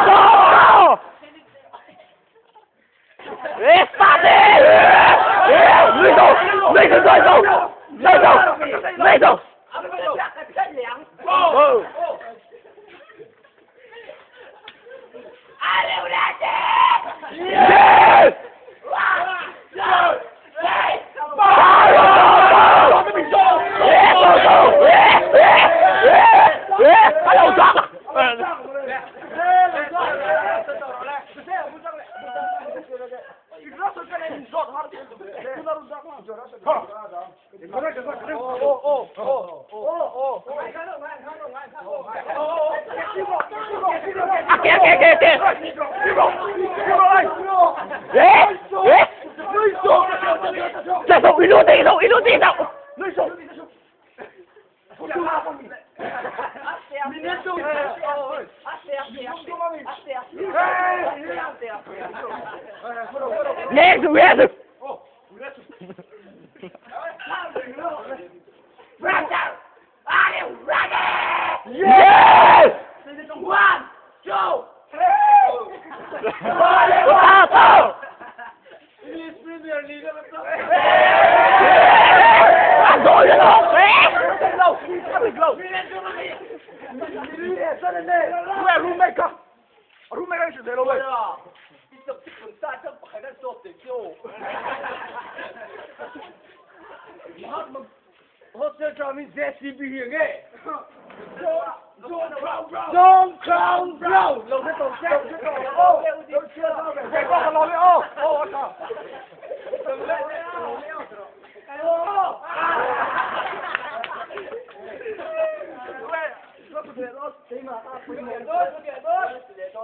走！哎，杀的！没走，没走，再走，再走，没走。哦。耶！还有抓！再走，一路对走，一路对走。Yes. Are you ready? Yes. 1, 2, 3. 走。Rumeka是谁了喂？你怎么这么大这还在说谁就？我这上面在 CB 哎。Don't crown brown， 老是走下，哦，有车上面，别挂老妹哦，我操！哦，喂，这不对，老谁嘛？9点多。